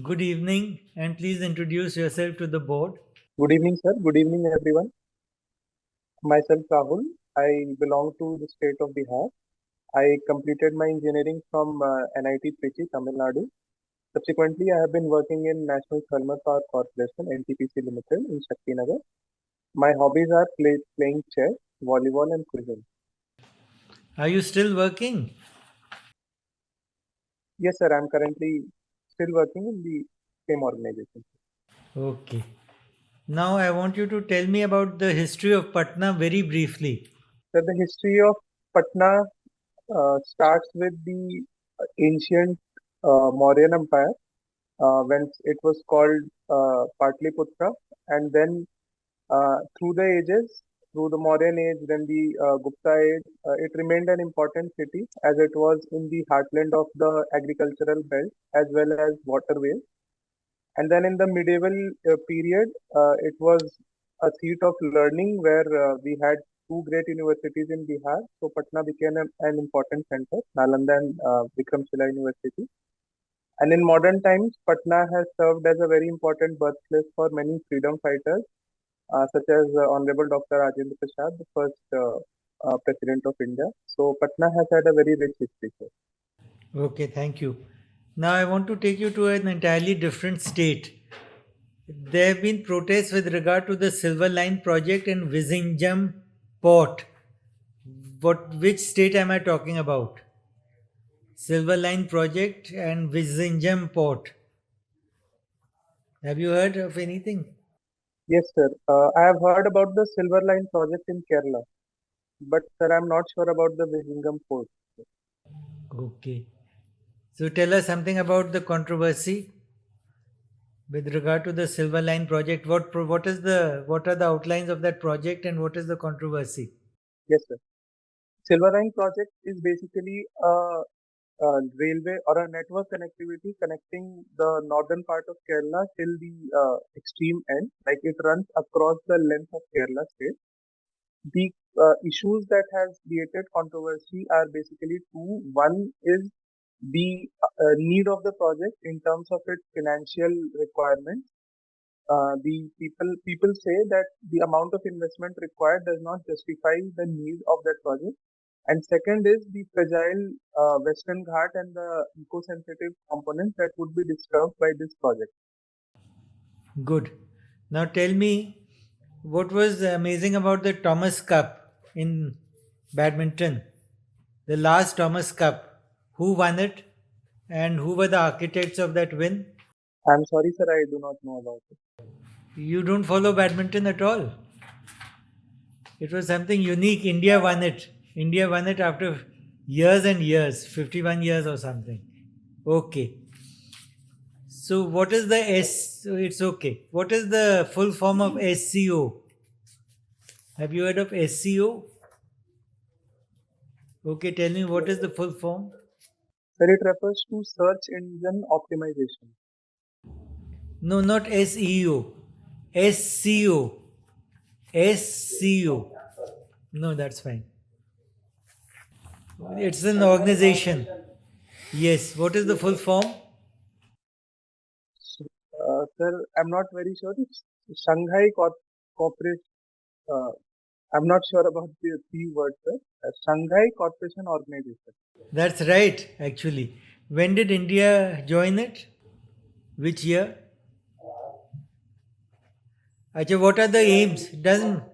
Good evening, and please introduce yourself to the board. Good evening, sir. Good evening, everyone. Myself, Rahul. I belong to the state of BIHAR. I completed my engineering from NIT Trichy, Tamil Nadu. Subsequently, I have been working in National Thermal Power Corporation, NTPC Limited, in Shaktinagar. My hobbies are playing chess, volleyball, and quizzing. Are you still working? Yes, sir. I'm currently still working in the same organization. Okay. Now I want you to tell me about the history of Patna very briefly. So, the history of Patna starts with the ancient Mauryan Empire when it was called Patliputra, and then through the ages, through the Mauryan age, then the Gupta age, it remained an important city as it was in the heartland of the agricultural belt as well as waterways. And then in the medieval period, it was a seat of learning where we had two great universities in Bihar. So Patna became an important center, Nalanda and Vikramshila University. And in modern times, Patna has served as a very important birthplace for many freedom fighters, such as Honorable Dr. Rajendra Prasad, the first President of India. So Patna has had a very rich history, sir. Okay, thank you. Now I want to take you to an entirely different state. There have been protests with regard to the Silver Line project in Vizhinjam port. Which state am I talking about? Silver Line project and Vizhinjam port. Have you heard of anything? Yes, sir. I have heard about the Silver Line project in Kerala, but sir, I'm not sure about the Vizhinjam port. Okay. So tell us something about the controversy with regard to the Silver Line project. What are the outlines of that project and what is the controversy? Yes, sir. Silver Line project is basically a railway or a network connectivity connecting the northern part of Kerala till the extreme end. Like it runs across the length of Kerala state. The issues that has created controversy are basically two. One is the need of the project in terms of its financial requirements. The people say that the amount of investment required does not justify the need of that project. And second is the fragile Western Ghat and the eco-sensitive components that would be disturbed by this project. Good. Now tell me what was amazing about the Thomas Cup in badminton, the last Thomas Cup. Who won it and who were the architects of that win? I'm sorry, sir, I do not know about it. You don't follow badminton at all. It was something unique. India won it. India won it after years and years, 51 years or something. Okay. So what is the S? So it's okay. What is the full form of SCO? Have you heard of SCO? Okay, tell me what is the full form? Sir, it refers to search engine optimization. No, not SEO. SCO. SCO. No, that's fine. It's an organization. Yes. What is the full form? Sir, I'm not very sure. It's Shanghai Corporation. Uh, I'm not sure about the three words, sir. Shanghai Corporation Organization. That's right, actually. When did India join it? Which year? Acha, what are the aims? Doesn't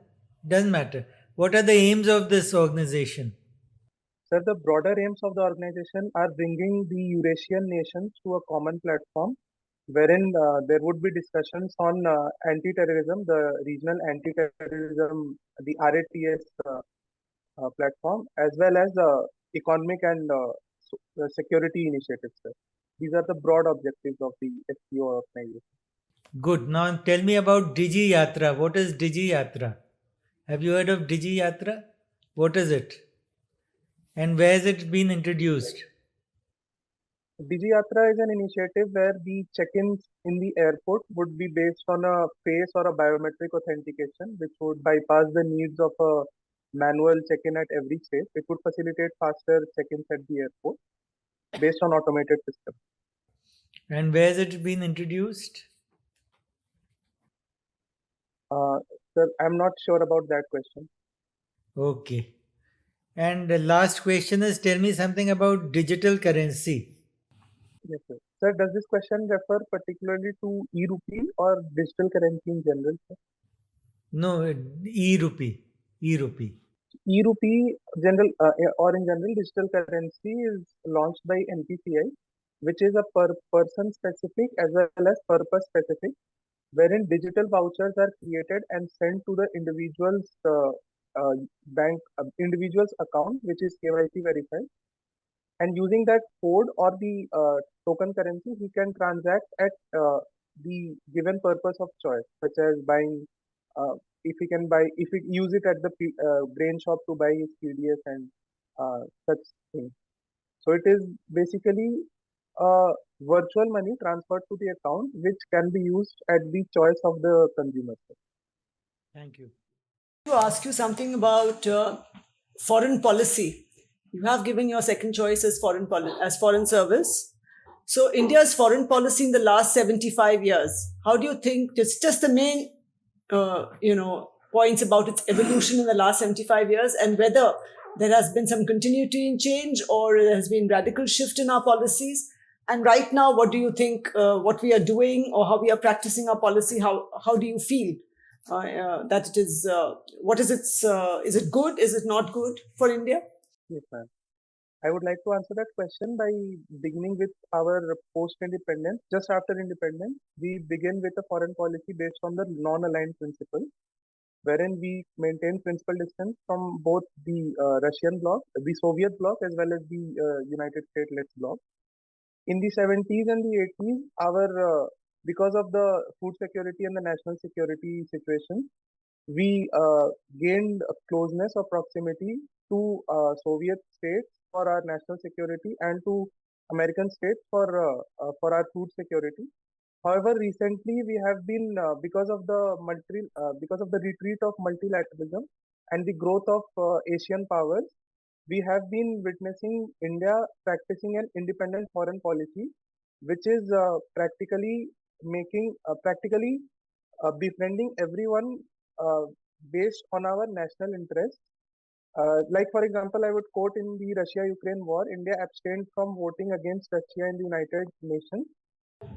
matter. What are the aims of this organization? Sir, the broader aims of the organization are bringing the Eurasian nations to a common platform wherein there would be discussions on anti-terrorism, the regional anti-terrorism, the RATS platform, as well as economic and security initiatives, sir. These are the broad objectives of the SCO organization. Good. Now tell me about Digi Yatra. What is Digi Yatra? Have you heard of Digi Yatra? What is it? And where has it been introduced? DigiYatra is an initiative where the check-ins in the airport would be based on a face or a biometric authentication, which would bypass the needs of a manual check-in at every stage. It would facilitate faster check-ins at the airport based on automated system. And where has it been introduced? Uh, Sir, I'm not sure about that question. Okay. And the last question is, tell me something about digital currency. Yes, sir. Sir, does this question refer particularly to e-rupee or digital currency in general, sir? No, e-rupee. E-rupee. E-rupee general or in general, digital currency is launched by NPCI, which is a per person specific as well as purpose specific, wherein digital vouchers are created and sent to the uh, individual's account, which is KYC verified. And using that code or the token currency, he can transact at the given purpose of choice, such as buying. If he can buy, if he use it at the grain shop to buy his PDS and such things. So it is basically virtual money transferred to the account, which can be used at the choice of the consumer. Thank you. To ask you something about foreign policy. You have given your second choice as foreign service. So India's foreign policy in the last 75 years. How do you think just the main points about its evolution in the last 75 years, and whether there has been some continuity in change or there has been radical shift in our policies? And right now, what do you think what we are doing or how we are practicing our policy? How do you feel that it is? What is its? Is it good? Is it not good for India? Yes, ma'am. I would like to answer that question by beginning with our post-independence. Just after independence, we begin with a foreign policy based on the non-aligned principle, wherein we maintain principal distance from both the Russian bloc, the Soviet bloc, as well as the United States-led bloc. In the 70s and the 80s, our because of the food security and the national security situation, we gained a closeness or proximity to Soviet states for our national security and to American states for our food security. However, recently we have been because of the retreat of multilateralism and the growth of Asian powers, we have been witnessing India practicing an independent foreign policy, which is practically befriending everyone uh, based on our national interest. Like, for example, I would quote in the Russia Ukraine war, India abstained from voting against Russia in the United Nations.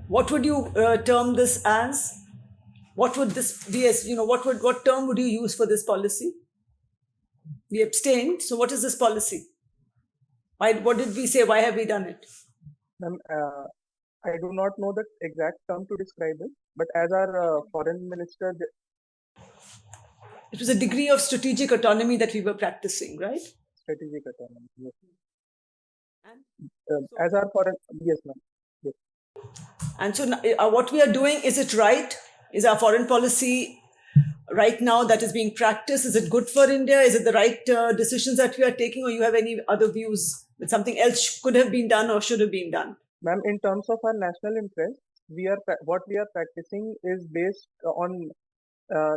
What would you term this as? What would this be as? What term would you use for this policy? We abstained. So what is this policy? Why? What did we say? Why have we done it? Ma'am, I do not know the exact term to describe it, but as our foreign minister, It was a degree of strategic autonomy that we were practicing, right? strategic autonomy. Yes. And As our foreign, yes, ma'am. Yes. and so what we are doing, is it right? Is our foreign policy right now that is being practiced? Is it good for India? Is it the right decisions that we are taking, or you have any other views that something else could have been done or should have been done? Ma'am, in terms of our national interest, what we are practicing is based on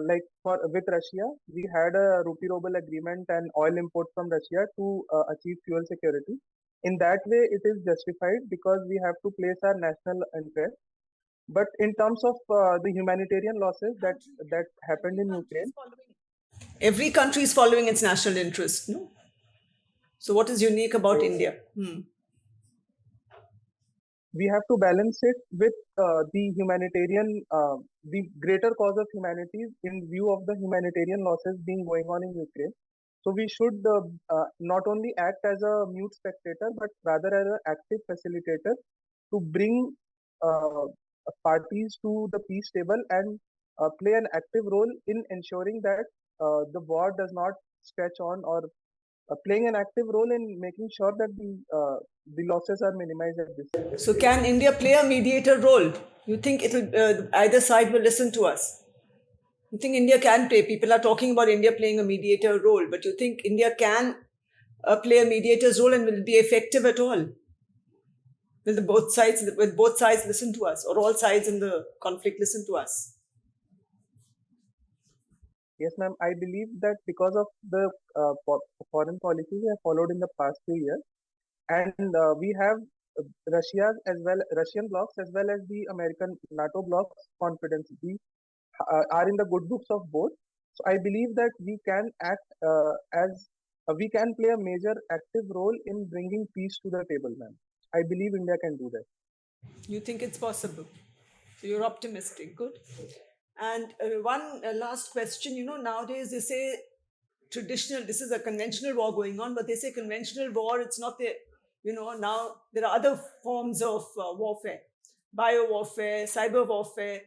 like for with Russia, we had a rupee ruble agreement and oil import from Russia to achieve fuel security. In that way, it is justified because we have to place our national interest. But in terms of the humanitarian losses that happened in Ukraine, Every country is following its national interest. No? So what is unique about India? we have to balance it with the greater cause of humanity in view of the humanitarian losses being going on in Ukraine. So we should not only act as a mute spectator, but rather as an active facilitator to bring uh, parties to the peace table and play an active role in ensuring that the war does not stretch on, or playing an active role in making sure that the losses are minimized at this stage. So can India play a mediator role? You think it'll either side will listen to us? You think India can play? People are talking about India playing a mediator role, but you think India can play a mediator's role and will it be effective at all? Will both sides listen to us, or all sides in the conflict listen to us? Yes, ma'am. I believe that because of the foreign policies we have followed in the past few years, and we have Russian blocks as well as the American NATO blocks confidence. We are in the good books of both. So I believe that we can act as we can play a major active role in bringing peace to the table, ma'am. I believe India can do that. You think it's possible. So you're optimistic. Good. And one last question. Nowadays they say this is a conventional war going on, but they say conventional war, it's not the, now there are other forms of warfare, bio warfare, cyber warfare,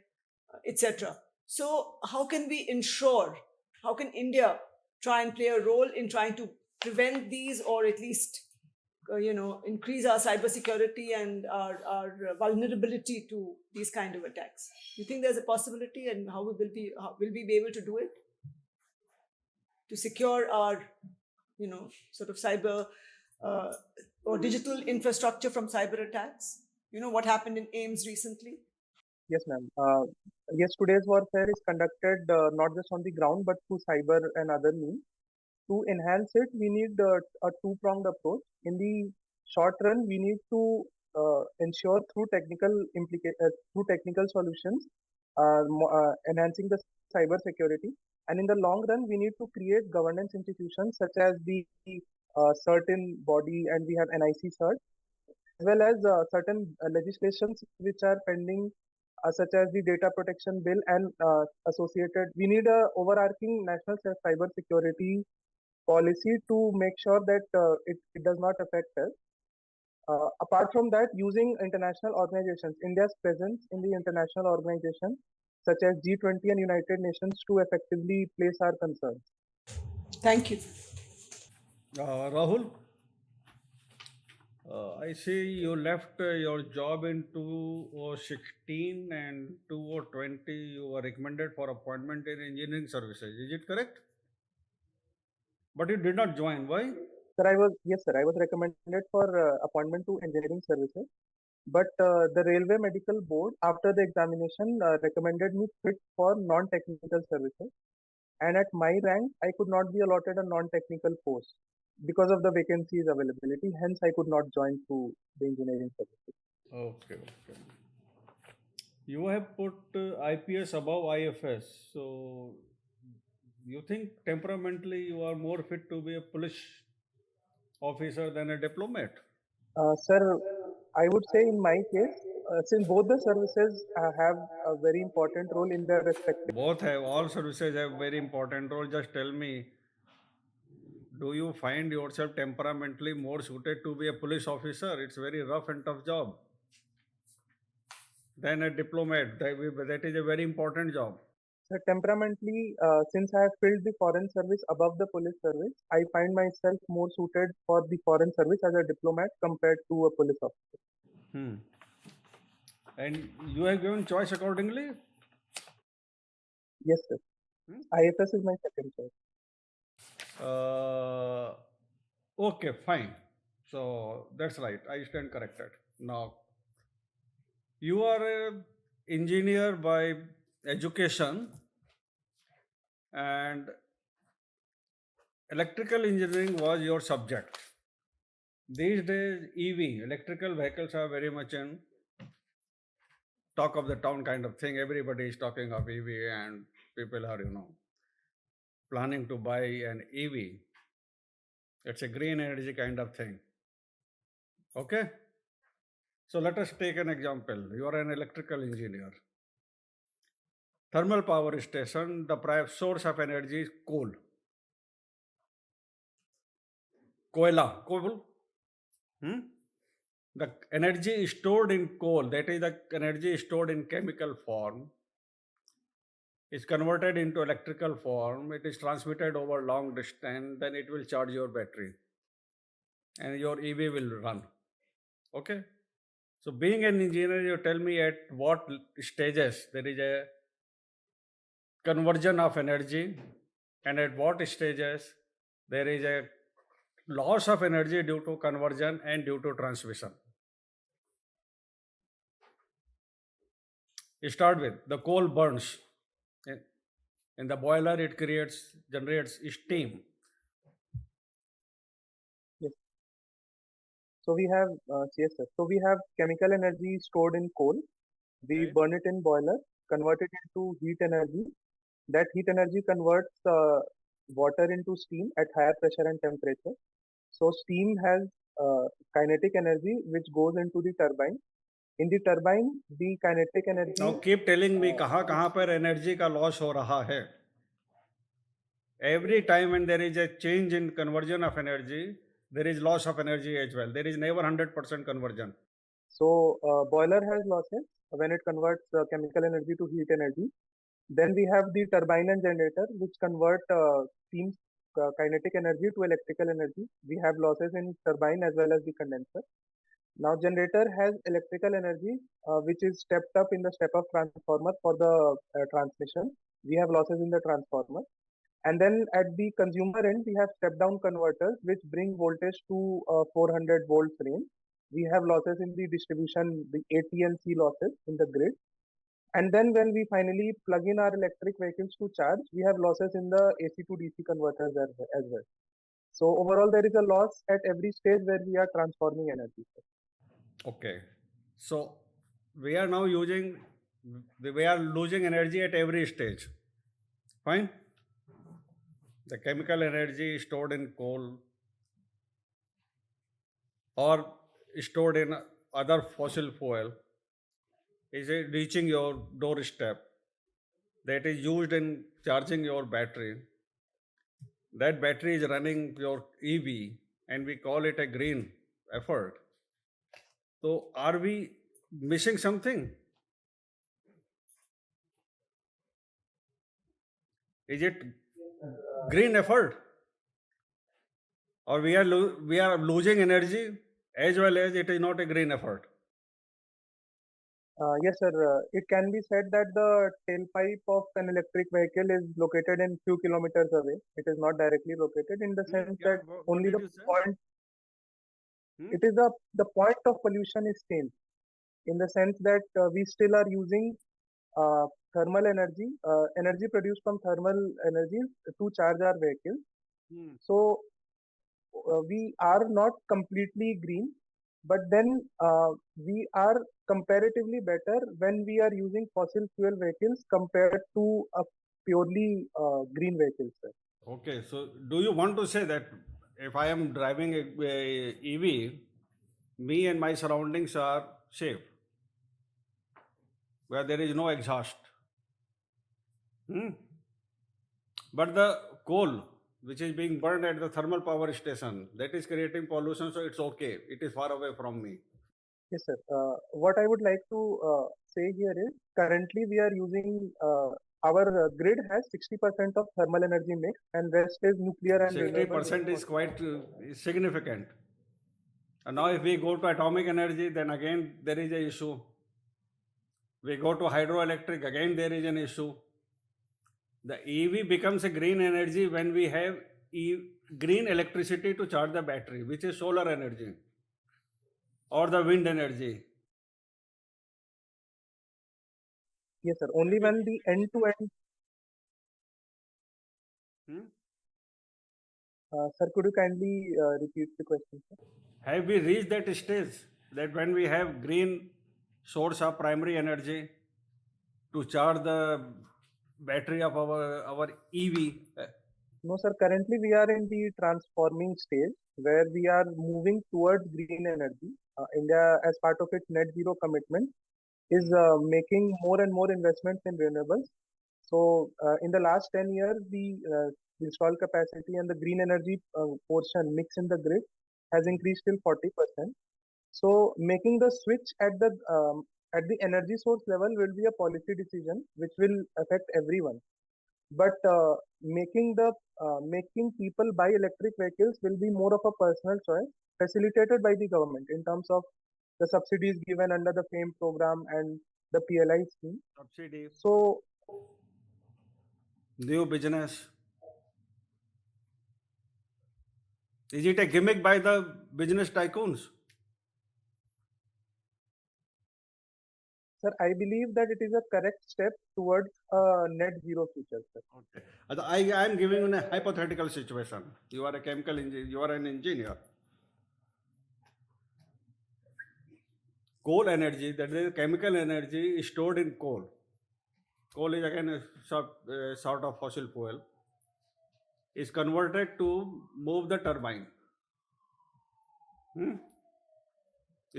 etc. So how can India try and play a role in trying to prevent these, or at least increase our cybersecurity and our vulnerability to these kind of attacks? You think there's a possibility, and how will we be able to do it to secure our sort of cyber or digital infrastructure from cyber attacks? What happened in Ames recently? Yes, ma'am. Yes, today's warfare is conducted not just on the ground but through cyber and other means. To enhance it, we need a two-pronged approach. In the short run, we need to ensure through technical solutions, enhancing the cyber security. And in the long run, we need to create governance institutions such as the certain body, and we have NIC CERT, as well as certain legislations which are pending, such as the data protection bill and associated. We need a overarching national cyber security policy to make sure that it does not affect us. Apart from that, using international organizations, India's presence in the international organizations such as G20 and United Nations to effectively place our concerns. Thank you. Rahul, I see you left your job in 2016 and 2020 you were recommended for appointment in engineering services. Is it correct? But you did not join. Why? Sir, I was recommended for appointment to engineering services, but the Railway Medical Board, after the examination, recommended me fit for non-technical services. And at my rank, I could not be allotted a non-technical post because of the vacancies availability. Hence, I could not join to the engineering services. Okay, okay. You have put IPS above IFS. So you think temperamentally you are more fit to be a police officer than a diplomat? Sir, I would say in my case, since both the services have a very important role in their respective. Both have, all services have very important role. Just tell me, do you find yourself temperamentally more suited to be a police officer? It's very rough and tough job. Than a diplomat. That is a very important job. So temperamentally, since I have filled the foreign service above the police service, I find myself more suited for the foreign service as a diplomat compared to a police officer. Hmm. And you have given choice accordingly? Yes, sir. IFS is my second choice. Okay, fine. So that's right. I stand corrected. Now, you are an engineer by education, and electrical engineering was your subject. These days, EV, electrical vehicles, are very much in talk of the town kind of thing. Everybody is talking of EV, and people are, planning to buy an EV. It's a green energy kind of thing. Okay? So let us take an example. You are an electrical engineer. Thermal power station, the source of energy is coal. Coal. The energy is stored in coal, that is, the energy is stored in chemical form, is converted into electrical form, it is transmitted over long distance, then it will charge your battery and your EV will run. Okay? So being an engineer, you tell me at what stages there is a conversion of energy, and at what stages there is a loss of energy due to conversion and due to transmission. You start with the coal burns. In the boiler, it generates steam. Yes. So we have, yes, sir. So we have chemical energy stored in coal. We Okay. burn it in boiler, convert it into heat energy. That heat energy converts water into steam at higher pressure and temperature. So steam has kinetic energy which goes into the turbine. In the turbine, the kinetic energy, Now keep telling me uh, कहाँ पर energy का loss हो रहा है. Every time when there is a change in conversion of energy, there is loss of energy as well. There is never 100% conversion. so boiler has losses when it converts chemical energy to heat energy. Then we have the turbine and generator which convert steam kinetic energy to electrical energy. We have losses in turbine as well as the condenser. Now generator has electrical energy which is stepped up in the step up transformer for the transmission. We have losses in the transformer. And then at the consumer end, we have step down converters which bring voltage to 400 volts range. We have losses in the distribution, the AT and C losses in the grid. And then when we finally plug in our electric vehicles to charge, we have losses in the AC to DC converters as well. So overall, there is a loss at every stage where we are transforming energy. Okay. So we are now using, we are losing energy at every stage. Fine. The chemical energy stored in coal or stored in other fossil fuel is reaching your doorstep. That is used in charging your battery. That battery is running your EV and we call it a green effort. So are we missing something? Is it green effort? Or we are losing energy as well as it is not a green effort? Yes, sir. It can be said that the tailpipe of an electric vehicle is located in few kilometers away. It is not directly located in the sense that What only did the you say? point, Hmm? it is the point of pollution is same in the sense that we still are using uh, thermal energy, energy produced from thermal energy to charge our vehicles. Hmm. So we are not completely green, but then we are comparatively better when we are using fossil fuel vehicles compared to a purely green vehicle, sir. Okay, so do you want to say that if I am driving a EV, me and my surroundings are safe, where there is no exhaust? Hmm? But the coal, which is being burned at the thermal power station, that is creating pollution, so it's okay. It is far away from me. Yes, sir. What I would like to say here is currently we are using our grid has 60% of thermal energy mix and rest is nuclear and renewable. 60% is quite significant. And now, if we go to atomic energy, then again there is a issue. We go to hydroelectric, again there is an issue. The EV becomes a green energy when we have green electricity to charge the battery, which is solar energy or the wind energy. Yes, sir. Only when the end to end, Hmm? sir, could you kindly repeat the question, sir? Have we reached that stage that when we have green source of primary energy to charge the battery of our EV? No, sir. Currently, we are in the transforming stage where we are moving towards green energy. India, as part of its net zero commitment, is making more and more investments in renewables. So, in the last 10 years, the installed capacity and the green energy portion mix in the grid has increased till 40%. So, making the switch at the energy source level will be a policy decision which will affect everyone. But making people buy electric vehicles will be more of a personal choice, facilitated by the government in terms of the subsidies given under the FAME program and the PLI scheme. Subsidy, So new business. Is it a gimmick by the business tycoons? sir, I believe that it is a correct step towards a net zero future, sir. Okay. I am giving you a hypothetical situation. You are a chemical engineer. You are an engineer. coal energy, that is chemical energy stored in coal. Coal is again a sort of fossil fuel, is converted to move the turbine.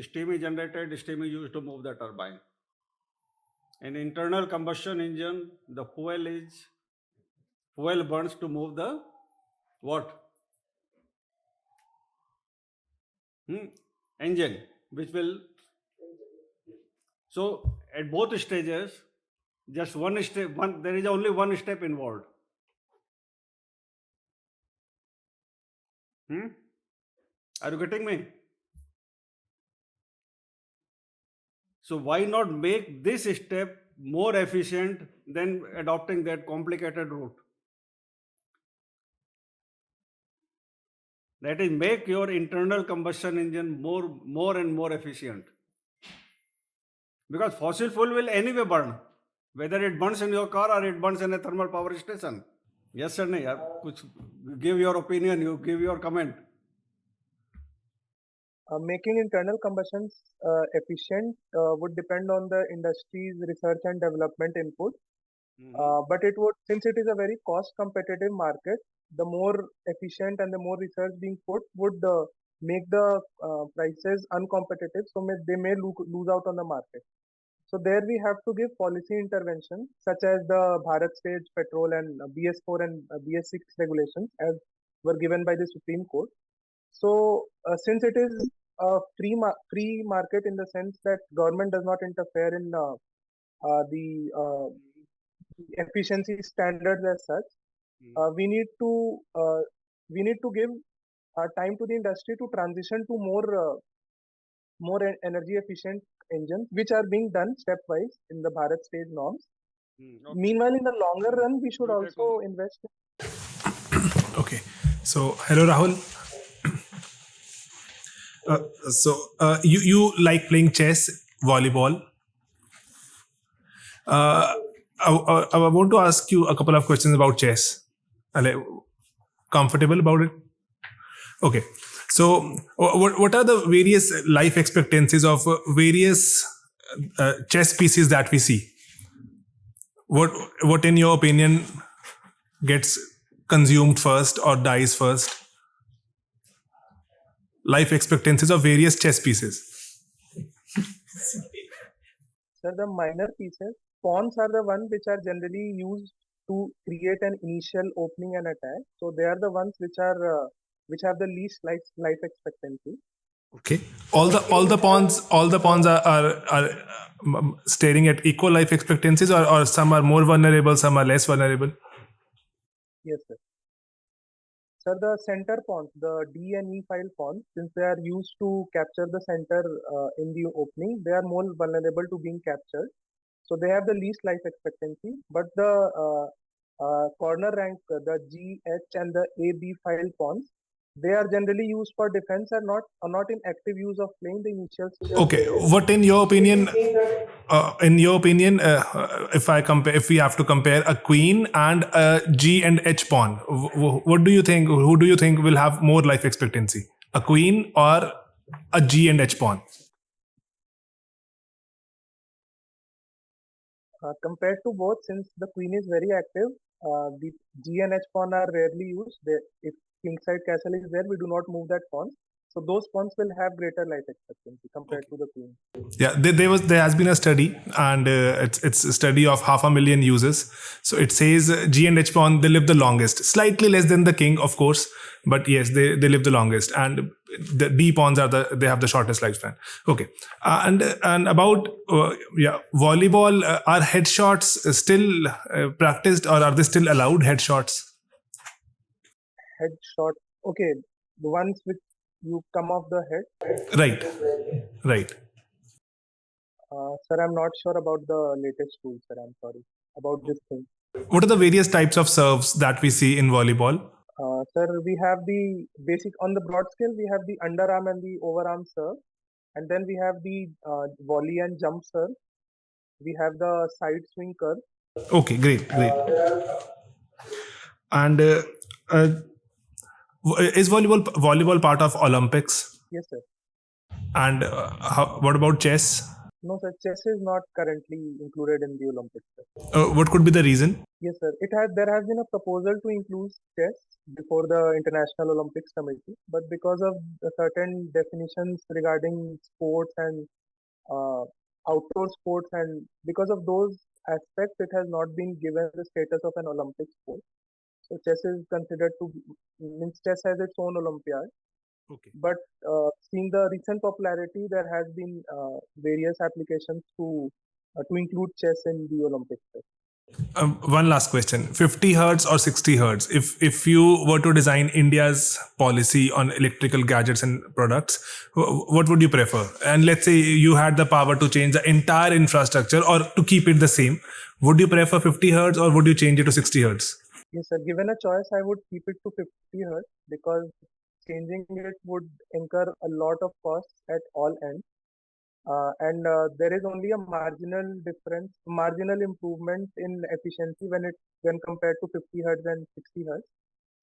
Steam is generated, steam is used to move the turbine. In internal combustion engine, the fuel burns to move the what? Engine, which will. So at both stages, just one step. There is only one step involved. Are you getting me? So why not make this step more efficient than adopting that complicated route? That is, make your internal combustion engine more and more efficient. Because fossil fuel will anyway burn, whether it burns in your car or it burns in a thermal power station. Yes or no? Give your opinion, you give your comment. Making internal combustions efficient would depend on the industry's research and development input. But it would, since it is a very cost competitive market, the more efficient and the more research being put would make the prices uncompetitive. So they may lose out on the market. So there we have to give policy intervention such as the Bharat Stage Petrol and BS4 and BS6 regulations as were given by the Supreme Court. So since it is a free market in the sense that government does not interfere in the efficiency standards as such, we need to give time to the industry to transition to more energy efficient engines, which are being done stepwise in the Bharat stage norms. Okay. Meanwhile, in the longer run, we should also invest. Okay. So, hello, Rahul. You like playing chess, volleyball. I want to ask you a couple of questions about chess. Are you comfortable about it? Okay. So, what are the various life expectancies of various chess pieces that we see? What in your opinion gets consumed first or dies first? Life expectancies of various chess pieces. So the minor pieces, pawns are the ones which are generally used to create an initial opening and attack. So they are the ones which have the least life expectancy. Okay. All the pawns are staring at equal life expectancies, or some are more vulnerable, some are less vulnerable. Yes, sir. Sir, the center pawns, the D and E file pawns, since they are used to capture the center in the opening, they are more vulnerable to being captured. So they have the least life expectancy. But the corner rank, the G, H, and the A, B file pawns, they are generally used for defense and not in active use of playing the initial stage. Okay. What in your opinion? If we have to compare a queen and a G and H pawn, what do you think? Who do you think will have more life expectancy? A queen or a G and H pawn? Compared to both, since the queen is very active, the G and H pawn are rarely used. If kingside castle is there, we do not move that pawn. So those pawns will have greater life expectancy compared to the queen. Yeah, there has been a study, and it's a study of 500,000 users. So it says G and H pawn, they live the longest, slightly less than the king, of course, but yes, they live the longest, and the D pawns they have the shortest lifespan. Okay, and about volleyball, are headshots still practiced, or are they still allowed headshots? Headshot, okay, the ones which you come off the head. Right. Sir, I'm not sure about the latest rules, sir. I'm sorry about this thing. What are the various types of serves that we see in volleyball? Sir, we have the basic, on the broad scale, we have the underarm and the overarm serve. And then we have the volley and jump serve. We have the side swing curve. Okay, great. And is volleyball part of Olympics? Yes, sir. And what about chess? No, sir, chess is not currently included in the Olympics, sir. What could be the reason? Yes, sir. There has been a proposal to include chess before the International Olympics Committee, but because of the certain definitions regarding sports and uh, outdoor sports, and because of those aspects, it has not been given the status of an Olympic sport. So chess is considered to means chess has its own Olympiad. Okay. But seeing the recent popularity, there has been various applications to include chess in the Olympics. One last question: 50 hertz or 60 hertz? If you were to design India's policy on electrical gadgets and products, what would you prefer? And let's say you had the power to change the entire infrastructure or to keep it the same. Would you prefer 50 hertz or would you change it to 60 hertz? Yes, sir. Given a choice, I would keep it to 50 hertz because changing it would incur a lot of costs at all ends. And there is only a marginal improvement in efficiency when compared to 50 hertz and 60 hertz.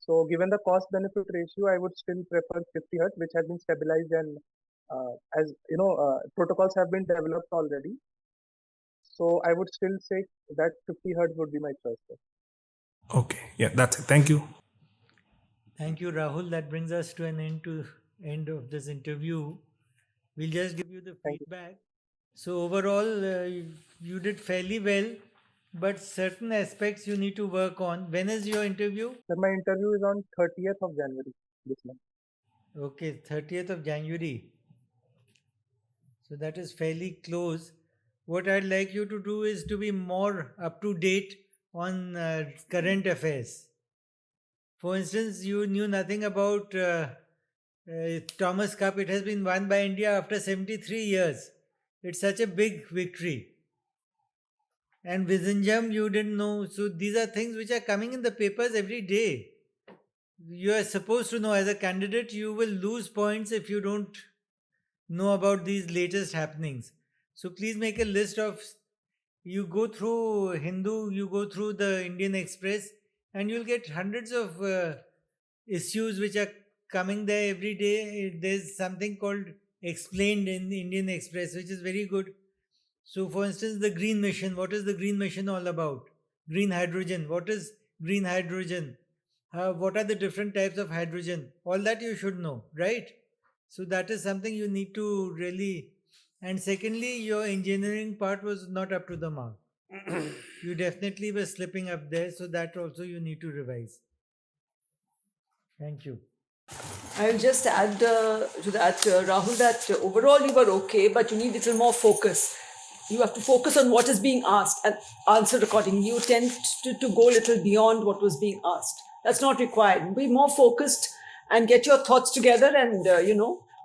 So, given the cost benefit ratio, I would still prefer 50 hertz, which has been stabilized and as you know, protocols have been developed already. So, I would still say that 50 hertz would be my choice, sir. Okay, yeah, that's it. Thank you. Thank you, Rahul. That brings us to an end of this interview. We'll just give you the Thank you. feedback. So overall, you did fairly well, but certain aspects you need to work on. When is your interview? Sir, my interview is on 30th of January this month. Okay, 30th of January. So that is fairly close. What I'd like you to do is to be more up to date on current affairs. For instance, you knew nothing about Thomas Cup. It has been won by India after 73 years. It's such a big victory. And Vizinjam, you didn't know. So these are things which are coming in the papers every day. You are supposed to know. As a candidate, you will lose points if you don't know about these latest happenings. So please make a list of, you go through Hindu, you go through the Indian Express, and you'll get hundreds of issues which are coming there every day. There's something called Explained in the Indian Express, which is very good. So, for instance, the green mission. What is the green mission all about? Green hydrogen. What is green hydrogen? What are the different types of hydrogen? All that you should know, right? So, that is something you need to really. And secondly, your engineering part was not up to the mark. You definitely were slipping up there. So, that also you need to revise. Thank you. I'll just add to that, Rahul, that overall you were okay, but you need a little more focus. You have to focus on what is being asked and answer accordingly. You tend to go a little beyond what was being asked. That's not required. Be more focused and get your thoughts together. And,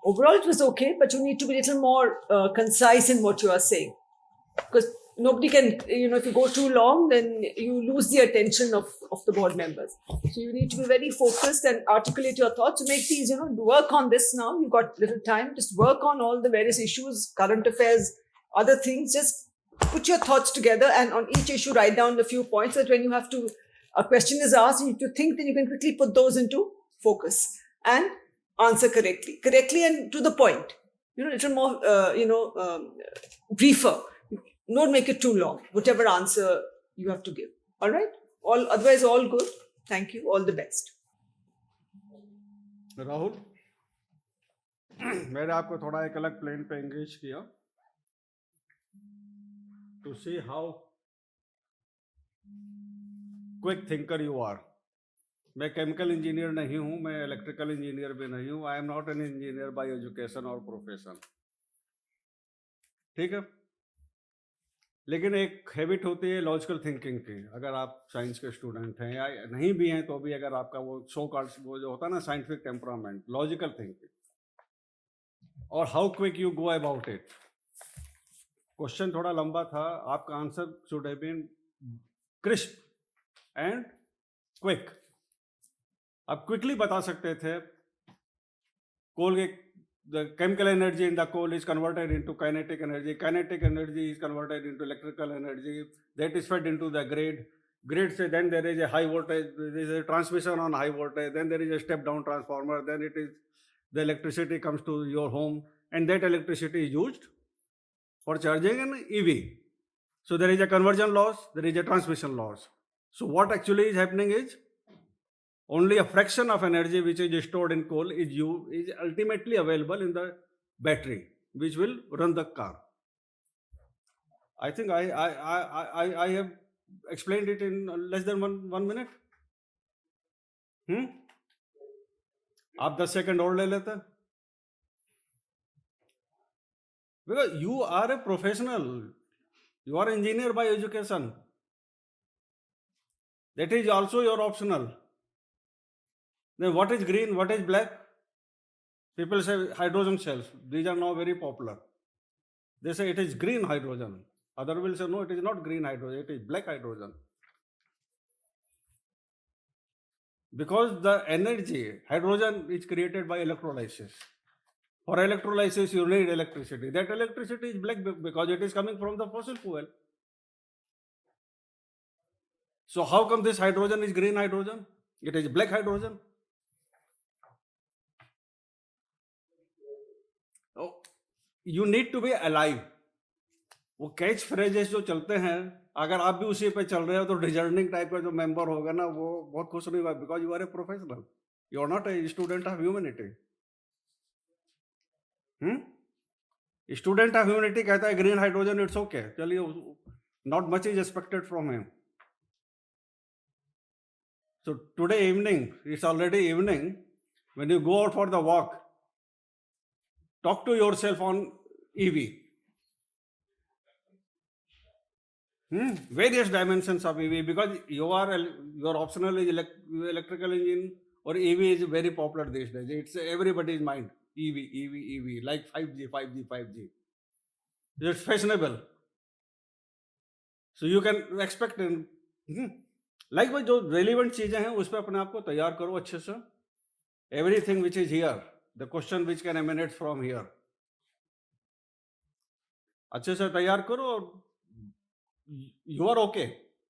overall it was okay, but you need to be a little more concise in what you are saying. Because nobody can, if you go too long, then you lose the attention of the board members. So you need to be very focused and articulate your thoughts. Make these, work on this now. You've got little time. Just work on all the various issues, current affairs, other things. Just put your thoughts together and on each issue write down a few points that when you have to, a question is asked, you need to think, then you can quickly put those into focus and answer correctly and to the point. A little more, briefer. Don't make it too long, whatever answer you have to give. All right? Otherwise, all good. Thank you. All the best. Rahul, मैंने आपको थोड़ा एक अलग plane पे engage किया to see how quick thinker you are. मैं chemical engineer नहीं हूं, मैं इलेक्ट्रिकल इंजीनियर भी नहीं हूं. I am not an engineer by education और प्रोफेशन. ठीक है, लेकिन एक हैबिट होती है लॉजिकल थिंकिंग की. अगर आप साइंस के स्टूडेंट हैं या नहीं भी हैं तो भी अगर आपका वो वो जो होता है ना साइंटिफिक टेम्परामेंट, लॉजिकल थिंकिंग, और how quick you go about it. Question थोड़ा लंबा था, आपका answer should have been crisp and quick. आप क्विकली बता सकते थे कोल के the chemical energy in the coal is converted into kinetic energy. Kinetic energy is converted into electrical energy. That is fed into the grid. Grid say then there is a high voltage. There is a transmission on high voltage. Then there is a step down transformer. Then the electricity comes to your home. and that electricity is used for charging an EV. So there is a conversion loss, there is a transmission loss. So what actually is happening is only a fraction of energy which is stored in coal is ultimately available in the battery, which will run the car. I think I have explained it in less than one minute. आप 10 second और ले लेते, because you are a professional, you are engineer by education, that is also your optional. Then what is green, what is black? People say hydrogen cells, these are now very popular. They say it is green hydrogen, other will say no, it is not green hydrogen, it is black hydrogen. Because the energy, hydrogen is created by electrolysis. For electrolysis, you need electricity. That electricity is black because it is coming from the fossil fuel. So how come this hydrogen is green hydrogen? It is black hydrogen. Oh, you need to be alive. वो catch phrases जो चलते हैं, अगर आप भी उसी पे चल रहे हो तो डिजर्निंग टाइप का जो मेंबर होगा ना, वो बहुत खुश नहीं होगा, because you are a professional, you are not a student of humanity. Student of humanity कहता है ग्रीन हाइड्रोजन इट्स ओके, चलिए, not much is expected from him. So today evening, it's already evening, when you go out for the walk, talk to yourself on EV. Various dimensions of EV, because your optional is electrical engine or EV is very popular these days. It's everybody's mind. EV, like 5G. It's fashionable. So you can expect like जो relevant चीजें हैं उस पर अपने आप को तैयार करो अच्छे से. Everything which is here, the question which can emanate from here, अच्छे से तैयार करो. You are okay.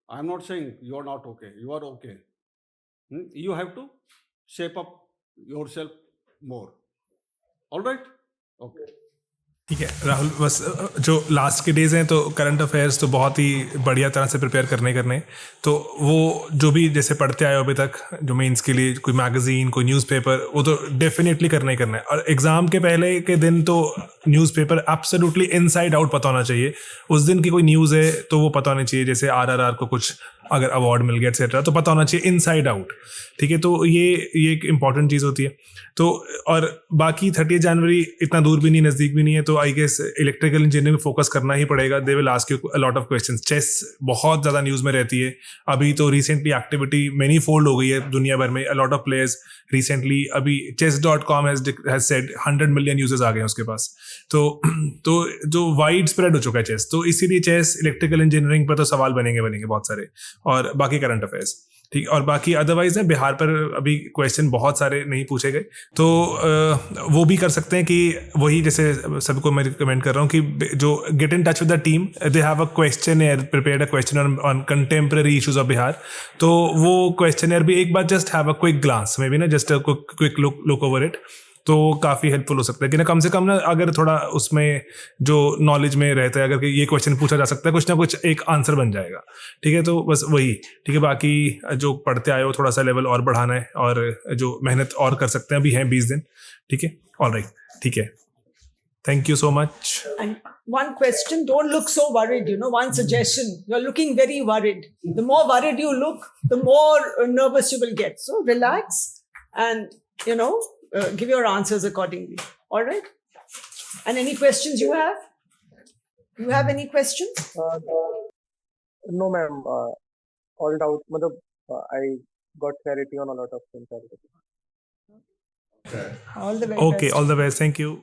I am not saying you are not okay. You are okay. You have to shape up yourself more. All right? Okay. ठीक है राहुल, बस जो last के days हैं तो करंट अफेयर्स तो बहुत ही बढ़िया तरह से प्रिपेयर करने तो वो जो भी जैसे पढ़ते आए हो अभी तक, जो मेंस के लिए कोई मैगजीन, कोई न्यूज़पेपर, वो तो डेफिनेटली करना है. और एग्ज़ाम के पहले के दिन तो न्यूज़पेपर एब्सोल्युटली इनसाइड आउट पता होना चाहिए. उस दिन की कोई न्यूज़ है तो वो पता होनी चाहिए, जैसे RRR को कुछ अगर अवार्ड मिल गया एक्सेट्रा तो पता होना चाहिए इनसाइड आउट. ठीक है, तो ये एक इम्पॉर्टेंट चीज़ होती है. तो और बाकी 30 जनवरी इतना दूर भी नहीं, नज़दीक भी नहीं है, तो आई गेस इलेक्ट्रिकल इंजीनियरिंग में फोकस करना ही पड़ेगा. They will ask you a lot of questions. Chess बहुत ज़्यादा न्यूज़ में रहती है अभी, तो रिसेंटली एक्टिविटी मैनी फोल्ड हो गई है दुनिया भर में. A lot of players recently, अभी chess.com has said 100 million users आ गए हैं उसके पास. तो जो वाइड स्प्रेड हो चुका है चेस, तो इसीलिए चेस इलेक्ट्रिकल इंजीनियरिंग पर तो सवाल बनेंगे बहुत सारे. और बाकी करंट अफेयर्स ठीक. और बाकी अदरवाइज है, बिहार पर अभी क्वेश्चन बहुत सारे नहीं पूछे गए, तो वो भी कर सकते हैं कि वही जैसे सबको मैं रिकमेंड कर रहा हूँ कि जो get in touch with the team, they have a question prepared a question on contemporary issues of Bihar. तो वो क्वेश्चन भी एक बार just have a quick glance, maybe ना, just a quick look over it, तो काफ़ी helpful हो सकता है. कि ना कम से कम ना अगर थोड़ा उसमें जो नॉलेज में रहता है, अगर ये क्वेश्चन पूछा जा सकता है, कुछ ना कुछ एक आंसर बन जाएगा. ठीक है, तो बस वही. ठीक है, बाकी जो पढ़ते आए हो थोड़ा सा लेवल और बढ़ाना है, और जो मेहनत और कर सकते हैं, अभी हैं 20 दिन. ठीक है, ऑलराइट, ठीक है, thank you so much. And one question, don't look so worried, one suggestion. You're looking very worried. The more worried you look, the more nervous you will get. So relax and, give your answers accordingly. All right? And any questions you have? You have any questions? No, ma'am. All doubt. I got clarity on a lot of things. All the very best. Okay, all the best. Thank you.